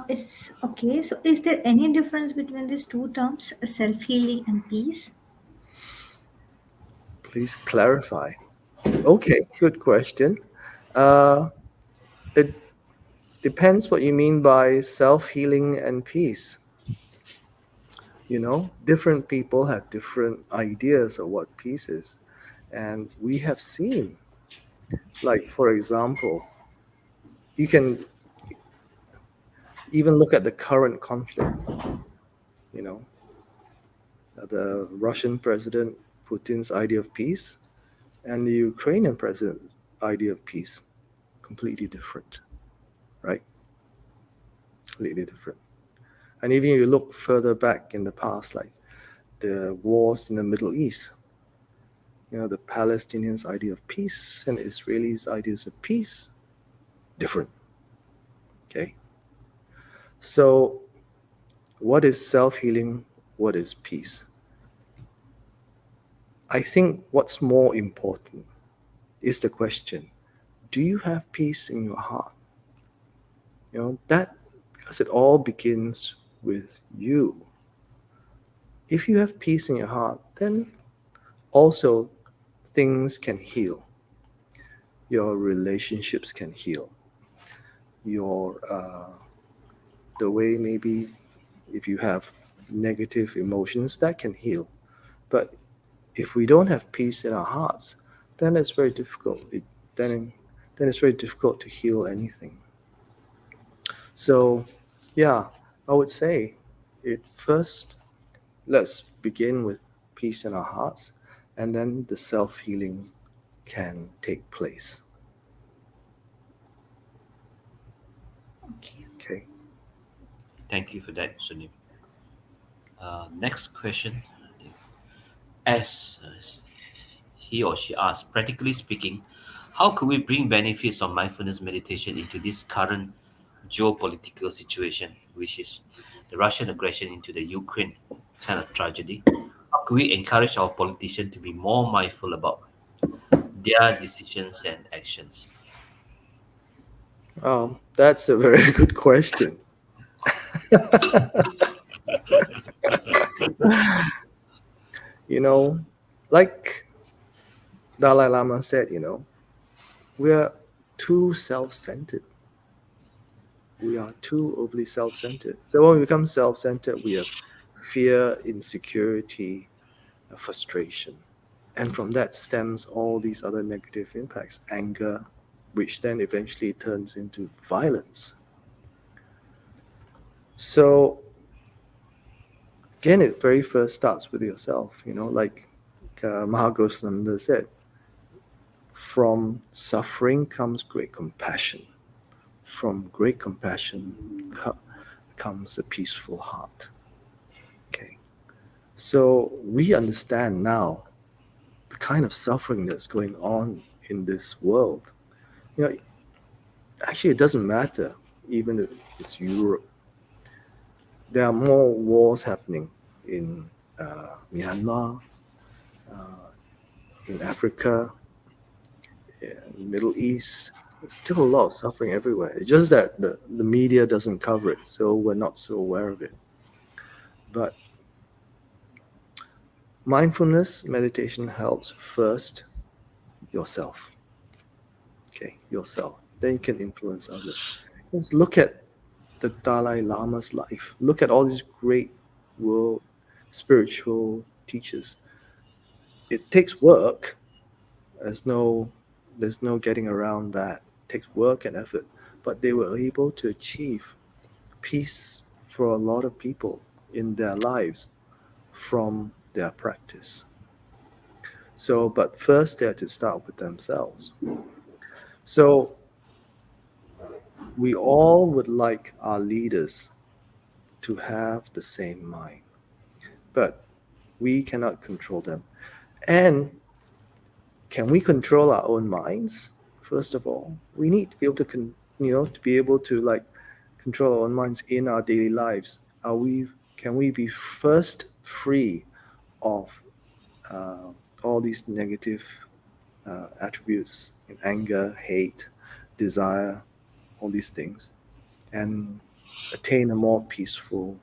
Speaker 2: It's okay. So, is there any difference between these two terms, self healing and peace?
Speaker 4: Please clarify. Okay, good question. Uh, it depends what you mean by self-healing and peace. Different people have different ideas of what peace is. And we have seen, like, for example, you can even look at the current conflict, you know, the Russian president Putin's idea of peace and the Ukrainian president's idea of peace, completely different, right? Completely different. And even if you look further back in the past, like the wars in the Middle East, the Palestinians' idea of peace and Israelis' ideas of peace, different. Okay. So, what is self healing? What is peace? I think what's more important is the question, do you have peace in your heart? That, because it all begins with you. If you have peace in your heart, then also things can heal. Your relationships can heal. Your the way, maybe if you have negative emotions, that can heal. But if we don't have peace in our hearts, then it's very difficult. Then it's very difficult to heal anything. So, yeah, I would say it first. Let's begin with peace in our hearts, and then the self healing can take place.
Speaker 2: Okay.
Speaker 4: Okay.
Speaker 1: Thank you for that, Sunim. Next question. As he or she asks, practically speaking, how could we bring benefits of mindfulness meditation into this current geopolitical situation, which is the Russian aggression into the Ukraine kind of tragedy? How could we encourage our politicians to be more mindful about their decisions and actions?
Speaker 4: That's a very good question. you know, like Dalai Lama said, we are too self centered. We are too overly self centered. So when we become self centered, we have fear, insecurity, frustration. And from that stems all these other negative impacts, anger, which then eventually turns into violence. So again, it very first starts with yourself, like Mahagosnanda said, from suffering comes great compassion. From great compassion comes a peaceful heart. Okay. So we understand now the kind of suffering that's going on in this world. You know, Actually, it doesn't matter, even if it's Europe. There are more wars happening in Myanmar, uh, in Africa, in Middle East. There's still a lot of suffering everywhere. It's just that the media doesn't cover it, so we're not so aware of it. But mindfulness meditation helps first yourself. Okay, yourself. Then you can influence others. Just look at the Dalai Lama's life. Look at all these great world spiritual teachers. It takes work. There's no there's no getting around that. It takes work and effort. But they were able to achieve peace for a lot of people in their lives from their practice. So, but first they have to start with themselves. So we all would like our leaders to have the same mind, but we cannot control them. And can we control our own minds? First of all, we need to be able to, to be able to like control our own minds in our daily lives. Are we? Can we be first free of uh, all these negative attributes, anger, hate, desire, all these things, and attain a more peaceful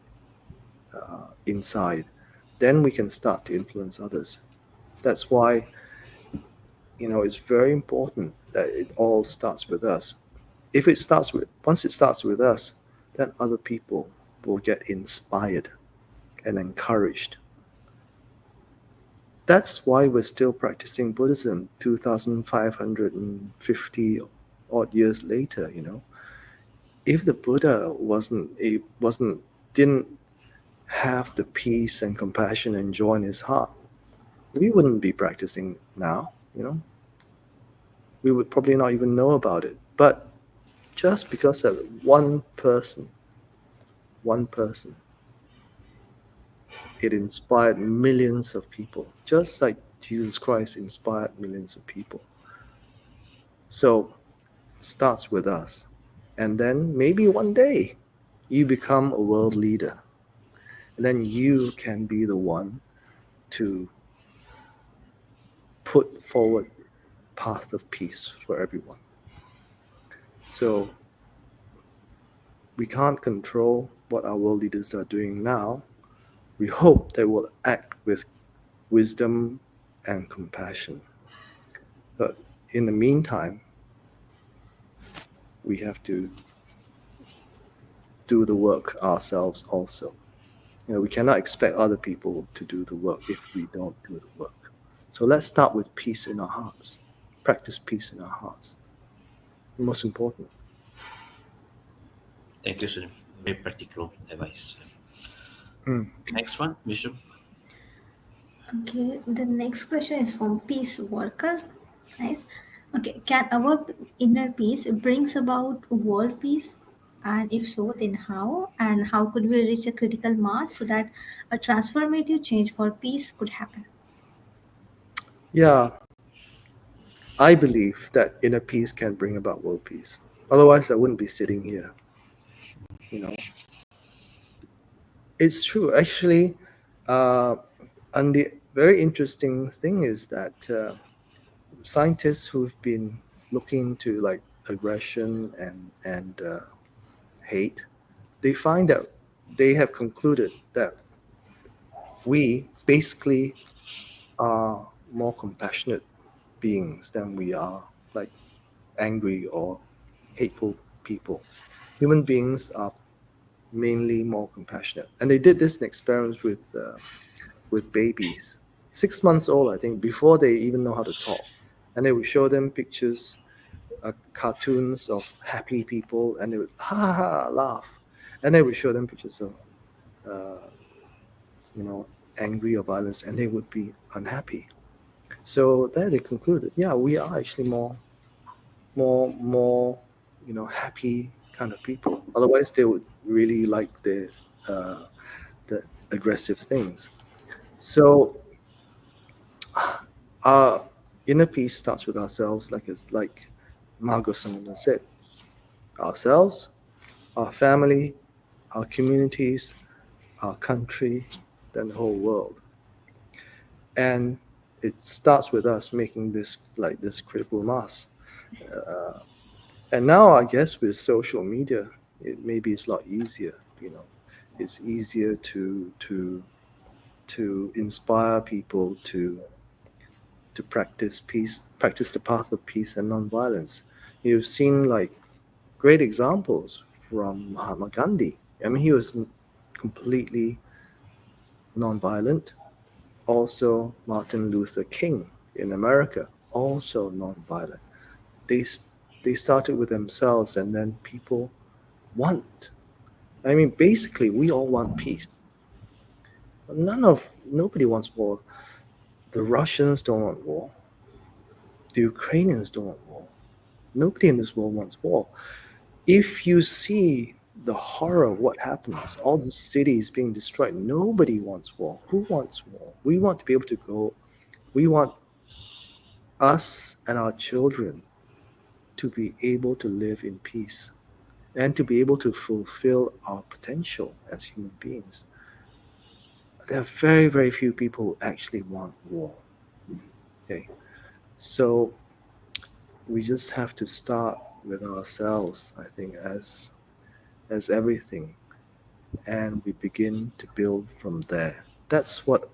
Speaker 4: inside? Then we can start to influence others. That's why it's very important that it all starts with us. If it starts with Once it starts with us, then other people will get inspired and encouraged. That's why we're still practicing Buddhism 2550 odd years later. If the Buddha wasn't didn't have the peace and compassion and joy in his heart, we wouldn't be practicing now. We would probably not even know about it. But just because that one person, it inspired millions of people, just like Jesus Christ inspired millions of people. So it starts with us. And then maybe one day you become a world leader. And then you can be the one to put forward path of peace for everyone. So we can't control what our world leaders are doing now. We hope they will act with wisdom and compassion. But in the meantime, we have to do the work ourselves also. We cannot expect other people to do the work if we don't do the work. So let's start with peace in our hearts. Practice peace in our hearts. The most important.
Speaker 1: Thank you, Sunim. Very practical advice.
Speaker 4: Mm.
Speaker 1: Next one, Vishnu.
Speaker 2: Okay, the next question is from Peace Worker. Nice. Okay, can our inner peace brings about world peace? And if so, then how? And how could we reach a critical mass so that a transformative change for peace could happen?
Speaker 4: Yeah, I believe that inner peace can bring about world peace. Otherwise, I wouldn't be sitting here. You know, it's true. Actually, uh, and the very interesting thing is that scientists who've been looking into like aggression and hate, they find that they have concluded that we basically are more compassionate beings than we are like angry or hateful people. Human beings are mainly more compassionate, and they did this in experiments with babies, 6 months old, I think, before they even know how to talk, and they would show them pictures, cartoons of happy people, and they would ha ha ha laugh, and they would show them pictures of uh, you know angry or violence, and they would be unhappy. So there they concluded, yeah, we are actually more happy kind of people. Otherwise, they would really like uh, the aggressive things. So our inner peace starts with ourselves, like Margot Sangha said, ourselves, our family, our communities, our country. than the whole world. And it starts with us making this critical mass. Uh, and now I guess with social media, maybe it's a lot easier. It's easier to inspire people to practice peace, practice the path of peace and nonviolence. You've seen like great examples from Mahatma Gandhi. I mean, he was completely nonviolent. Also, Martin Luther King in America, also nonviolent. They they started with themselves, and then people want. I mean, basically, we all want peace. Nobody wants war. The Russians don't want war. The Ukrainians don't want war. Nobody in this world wants war. If you see the horror of what happens, all the cities being destroyed, nobody wants war. Who wants war? We want to be able to go. We want us and our children to be able to live in peace and to be able to fulfill our potential as human beings. There are very, very few people who actually want war. Okay. So we just have to start with ourselves, I think, as everything. And we begin to build from there. That's what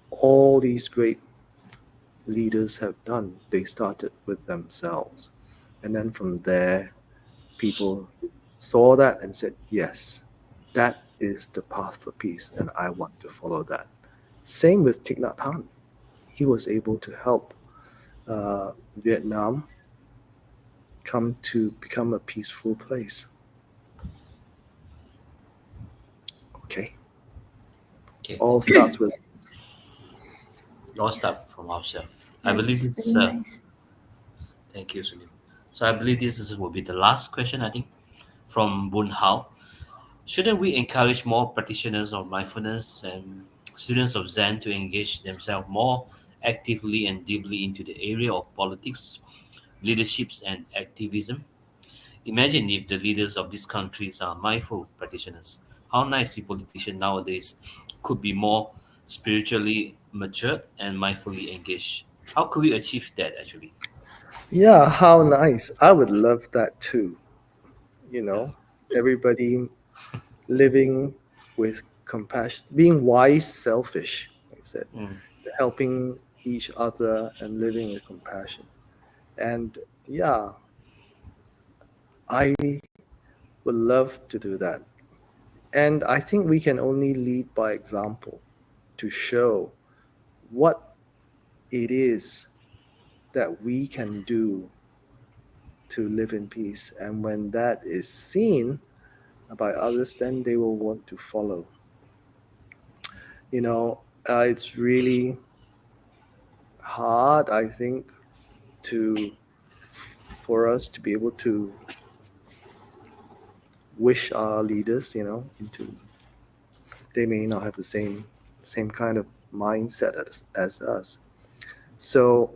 Speaker 4: all these great leaders have done. They started with themselves. And then from there, people saw that and said, yes, that is the path for peace, and I want to follow that. Same with Thich Nhat Hanh. He was able to help uh, Vietnam come to become a peaceful place. Okay.
Speaker 1: Okay,
Speaker 4: All starts with,
Speaker 1: all start from ourselves. I believe
Speaker 2: That's
Speaker 1: this.
Speaker 2: very nice.
Speaker 1: Thank you, Sunim. So I believe will be the last question. I think from Bun Hao. Shouldn't we encourage more practitioners of mindfulness and students of Zen to engage themselves more actively and deeply into the area of politics, leaderships, and activism? Imagine if the leaders of these countries are mindful practitioners. How nice the politicians nowadays could be more spiritually matured and mindfully engaged. How could we achieve that actually?
Speaker 4: yeah, how nice. I would love that too. You know, everybody living with compassion, being wise, selfish, like I said,
Speaker 1: Mm.
Speaker 4: helping each other and living with compassion. And yeah, I would love to do that. And I think we can only lead by example to show what it is that we can do to live in peace. And when that is seen by others, then they will want to follow. You know, it's really hard, I think, to for us to be able to wish our leaders, into they may not have the same kind of mindset as us. So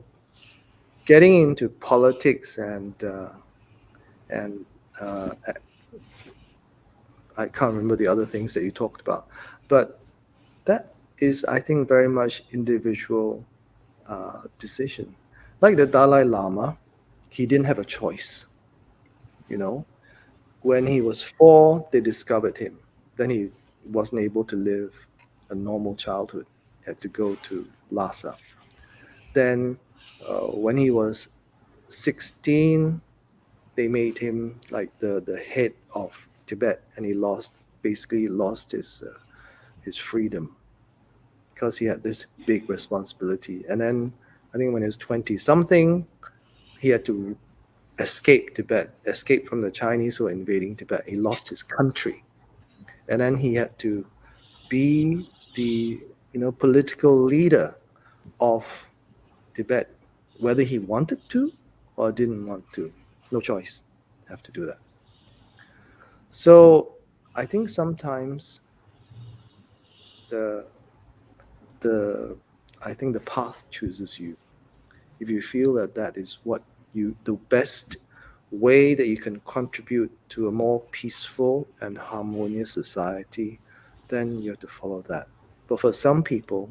Speaker 4: getting into politics and I can't remember the other things that you talked about, but that is, I think, very much individual decision. Like the Dalai Lama, he didn't have a choice. You know, when he was 4, they discovered him. Then he wasn't able to live a normal childhood. Had to go to Lhasa. Then, when he was 16, they made him like the head of Tibet, and he basically lost his freedom because he had this big responsibility. And then I think when he was 20 something, he had to escape Tibet, escape from the Chinese who were invading Tibet. He lost his country, and then he had to be the political leader of Tibet, whether he wanted to or didn't want to. No choice, have to do that. So I think sometimes the the I think the path chooses you. If you feel that that is what the best way that you can contribute to a more peaceful and harmonious society, then you have to follow that. But for some people,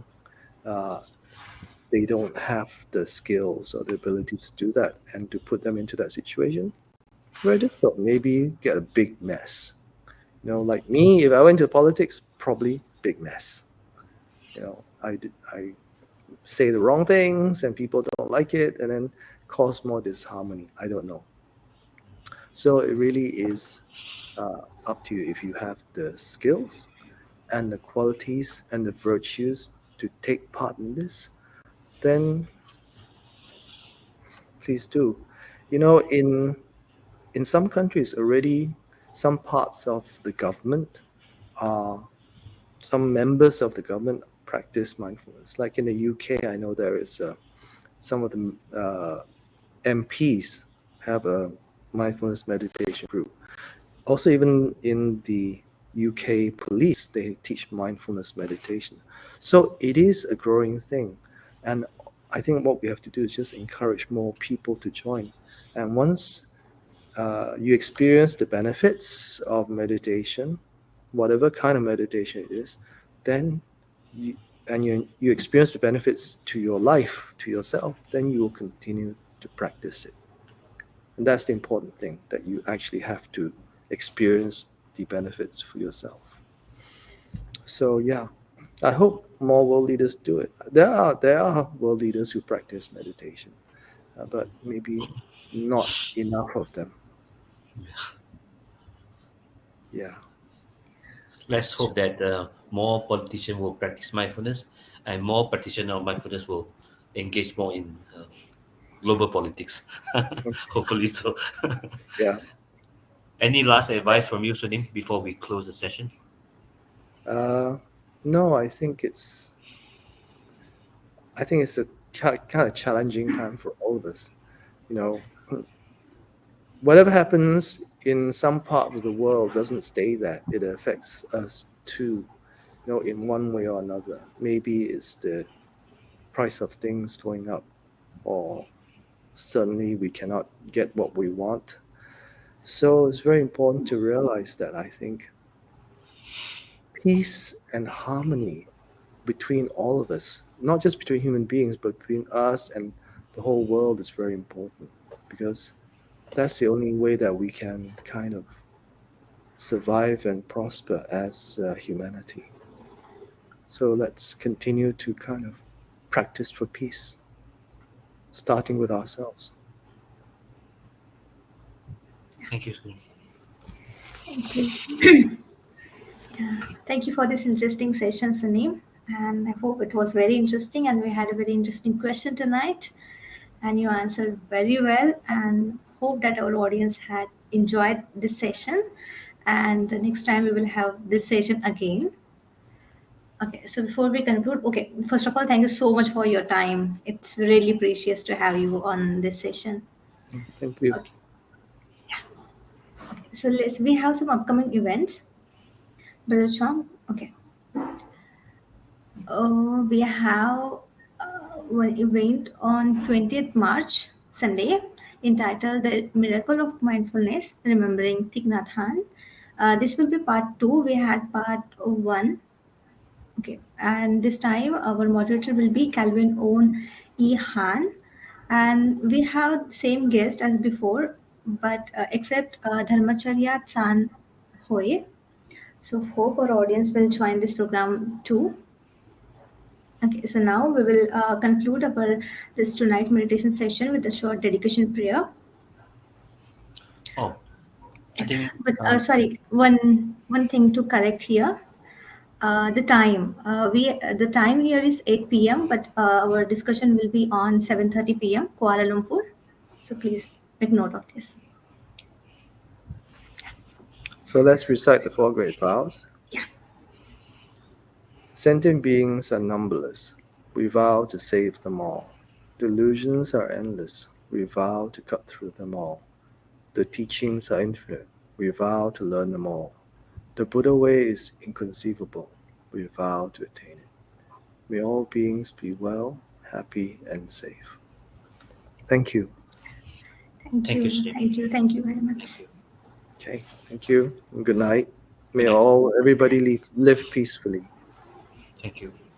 Speaker 4: uh, they don't have the skills or the ability to do that, and to put them into that situation, very difficult. Maybe get a big mess. Like me, if I went to politics, probably big mess. I say the wrong things and people don't like it, and then cause more disharmony. I don't know. So it really is up to you. If you have the skills and the qualities and the virtues to take part in this, then please do. In some countries already, some parts of the government are some members of the government practice mindfulness. Like in the UK, I know there is some of the MPs have a mindfulness meditation group. Also, even in the UK police, they teach mindfulness meditation. So it is a growing thing. And I think what we have to do is just encourage more people to join. And once you experience the benefits of meditation, whatever kind of meditation it is, then you you experience the benefits to your life, to yourself, then you will continue to practice it. And that's the important thing, that you actually have to experience the benefits for yourself. So yeah, I hope more world leaders do it. There are world leaders who practice meditation, but maybe not enough of them. Yeah.
Speaker 1: Let's
Speaker 4: So
Speaker 1: hope that more politicians will practice mindfulness, and more practitioners of mindfulness will engage more in global politics. Hopefully so.
Speaker 4: yeah.
Speaker 1: Any last advice from you, Sunim, before we close the session?
Speaker 4: Uh, no, I think it's a kind of challenging time for all of us. You know, whatever happens in some part of the world doesn't stay there. It affects us too, in one way or another. Maybe it's the price of things going up, or suddenly we cannot get what we want. So it's very important to realize that, I think, peace and harmony between all of us, not just between human beings, but between us and the whole world, is very important, because that's the only way that we can kind of survive and prosper as humanity. So let's continue to kind of practice for peace, starting with ourselves.
Speaker 1: Thank you, Sunim.
Speaker 2: Thank you. Thank you for this interesting session, Sunim. And I hope it was very interesting and we had a very interesting question tonight. And you answered very well, and hope that our audience had enjoyed this session. And the next time we will have this session again. Okay, so before we conclude, okay, first of all, thank you so much for your time. It's really precious to have you on this session.
Speaker 4: Thank you.
Speaker 2: Okay, so we have some upcoming events. Brother Chong, okay. We have one event on 20th March, Sunday, entitled The Miracle of Mindfulness, Remembering Thich Nhat Hanh. This will be part 2. We had part 1. Okay, and this time our moderator will be Calvin Owen E. Han. And we have same guest as before, but except Dharmacharya Chan Hoy. So hope our audience will join this program too. Okay, so now we will conclude our this tonight meditation session with a short dedication prayer.
Speaker 1: Oh, I think
Speaker 2: But sorry, one thing to correct here. The time the time here is 8 p.m., but our discussion will be on 7:30 p.m. Kuala Lumpur. So please make note of this.
Speaker 4: So let's recite the four great vows.
Speaker 2: Yeah.
Speaker 4: Sentient beings are numberless. We vow to save them all. Delusions are endless. We vow to cut through them all. The teachings are infinite. We vow to learn them all. The Buddha way is inconceivable. We vow to attain it. May all beings be well, happy, and safe. Thank you.
Speaker 2: Thank
Speaker 1: thank you,
Speaker 2: you.
Speaker 1: Sunim.
Speaker 2: Thank you. Thank you very
Speaker 1: Thank
Speaker 2: much.
Speaker 1: you.
Speaker 4: Okay, thank you. And good night.
Speaker 1: Good
Speaker 4: May
Speaker 1: night.
Speaker 4: everybody live peacefully.
Speaker 1: Thank you.